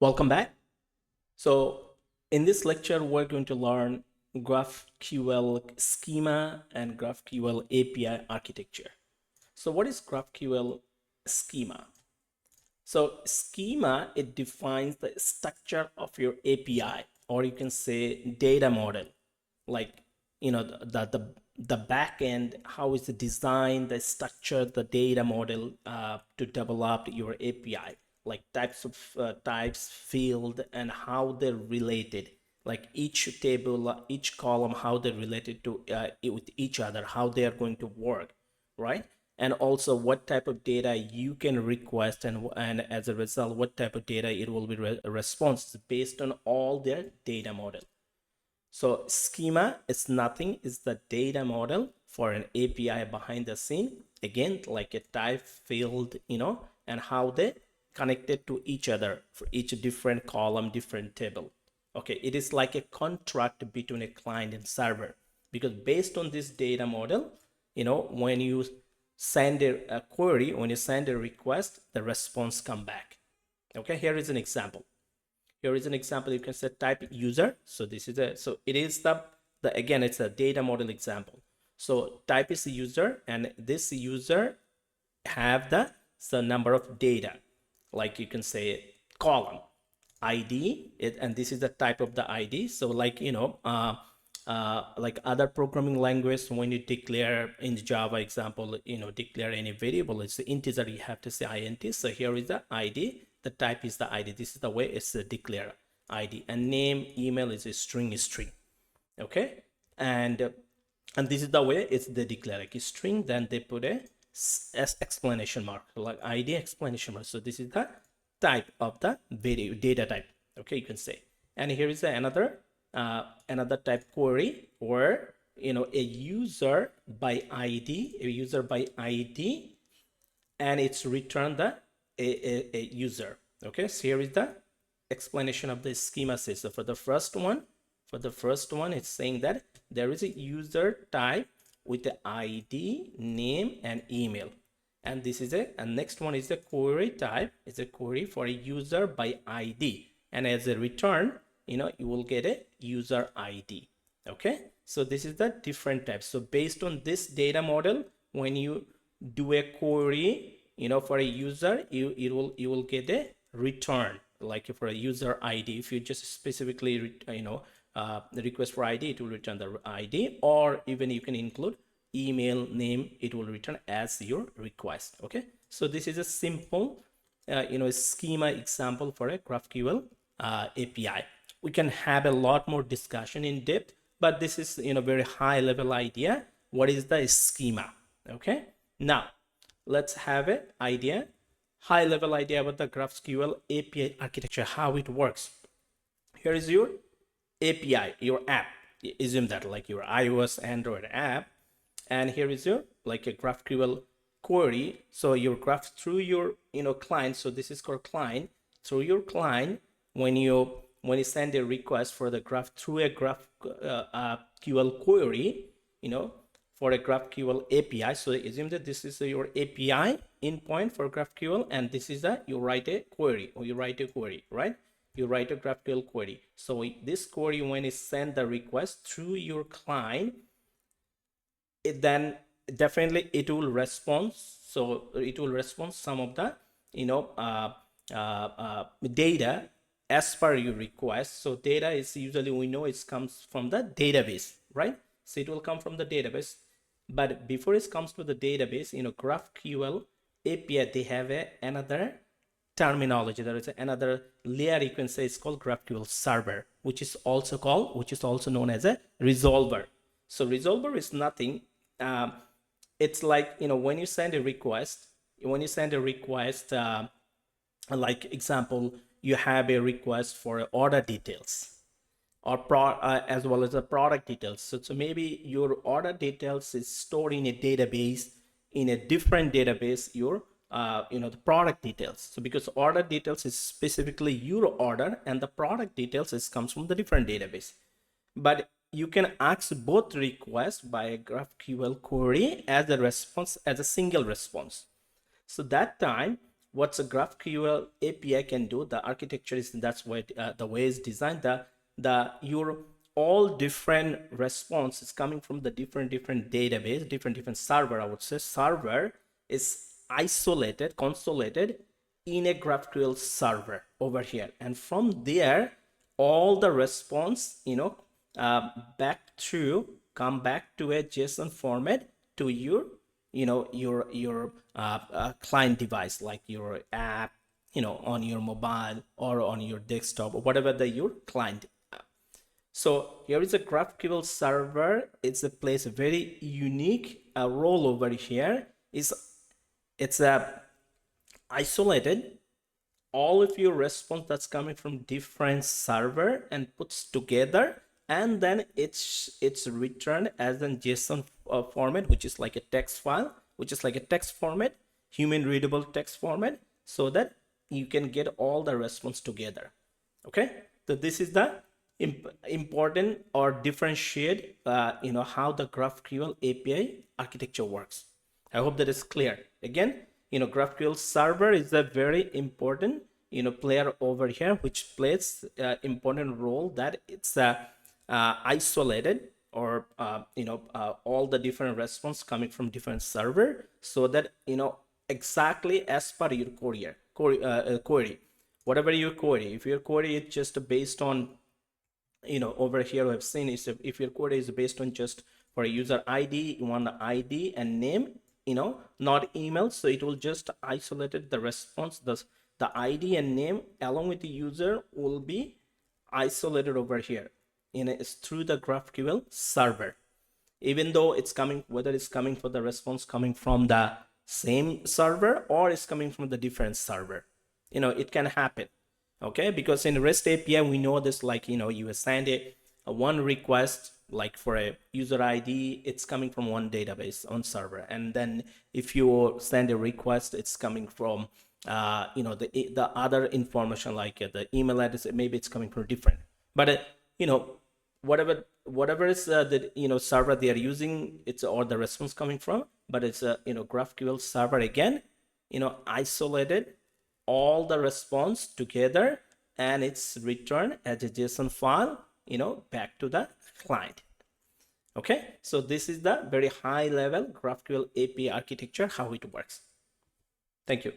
Welcome back. So in this lecture, we're going to learn GraphQL schema and GraphQL API architecture. So what is GraphQL schema? So schema, it defines the structure of your API, or you can say data model, like, the back end, how is the design, the structure, the data model to develop your API, like types, field, and how they're related, like each table, each column, how they're related to with each other, how they are going to work, right? And also what type of data you can request, and as a result, what type of data it will be response based on all their data model. So schema is nothing, is the data model for an API behind the scene. Again, like a type, field, and how they connected to each other for each different column, different table. Okay, it is like a contract between a client and server, because based on this data model, when you send a query, when you send a request, the response come back. Okay, here is an example. Here is an example. You can say type user. So this is it is the again, it's a data model example. So type is the user, and this user have the number of data, like you can say column ID, and this is the type of the ID. So like, like other programming language, when you declare in Java example, declare any variable, it's the integer, you have to say int. So here is the ID, the type is the ID. This is the way it's a declare ID, and name, email is a string. Okay, and this is the way it's the declare like a string, then they put a exclamation mark, like ID exclamation mark. So this is the type of the video data type. Okay, you can say. And here is another type query, where a user by ID, and it's returned the a user. Okay, so here is the explanation of the schema says. So for the first one, it's saying that there is a user type with the ID, name, and email. And this is it. And next one is the query type. It's a query for a user by ID. And as a return, you will get a user ID. Okay, so this is the different types. So based on this data model, when you do a query, for a user, you will get a return, like for a user ID. If you just specifically the request for ID, it will return the ID, or even you can include email, name, it will return as your request. Okay, so this is a simple schema example for a GraphQL API. We can have a lot more discussion in depth, but this is very high level idea. What is the schema? Okay, now let's have an idea, high level idea about the GraphQL API architecture, how it works. Here is your API, your app. Assume that like your iOS, Android app, and here is your like a GraphQL query. So your graph through your client. So this is called client. Through your client, when you send a request for the graph through a GraphQL query, for a GraphQL API. So assume that this is your API endpoint for GraphQL, and this is you write a query, or you write a query, right? You write a GraphQL query. So this query, when it send the request through your client, then definitely it will respond. So it will respond some of the data as per your request. So data is usually, we know it comes from the database, right? So it will come from the database. But before it comes to the database, GraphQL API, they have another terminology. There is another layer, you can say, it's called GraphQL server, which is also known as a resolver. So resolver is nothing. It's like, when you send a request, like example, you have a request for order details, or as well as the product details. So maybe your order details is stored in a database, in a different database, your the product details. So because order details is specifically your order, and the product details comes from the different database. But you can ask both requests by a GraphQL query as a response, as a single response. So that time, what's a GraphQL API can do, the architecture is, that's what the way it's designed, the your all different response is coming from the different database, different server. I would say server is isolated, consolidated in a GraphQL server over here, and from there all the response, back to come back to a JSON format to your, client device, like your app, on your mobile or on your desktop or whatever your client. So here is a GraphQL server. It's a place very unique role over here. It's a isolated all of your response that's coming from different server and puts together, and then it's returned as a JSON format, which is like a text file, which is like a text format, human readable text format, so that you can get all the response together. Okay, so this is the important or differentiate how the GraphQL API architecture works. I hope that is clear. Again, GraphQL server is a very important player over here, which plays important role, that it's isolated, or all the different response coming from different server, so that exactly as per your query, whatever your query, if your query is just based on, over here I've seen is, if your query is based on just for a user ID, you want the ID and name, not email, so it will just isolated the response, the ID and name along with the user will be isolated over here, it's through the GraphQL server, even though it's coming, whether it's coming for the response coming from the same server or it's coming from the different server, it can happen. Okay, because in REST API we know this, like you send a one request, like for a user ID, it's coming from one database on server, and then if you send a request, it's coming from the other information, like the email address, maybe it's coming from different, but whatever is the server they are using, it's, or the response coming from, but it's a GraphQL server, again isolated all the response together, and it's returned as a JSON file back to the client. Okay, so this is the very high level GraphQL API architecture, how it works. Thank you.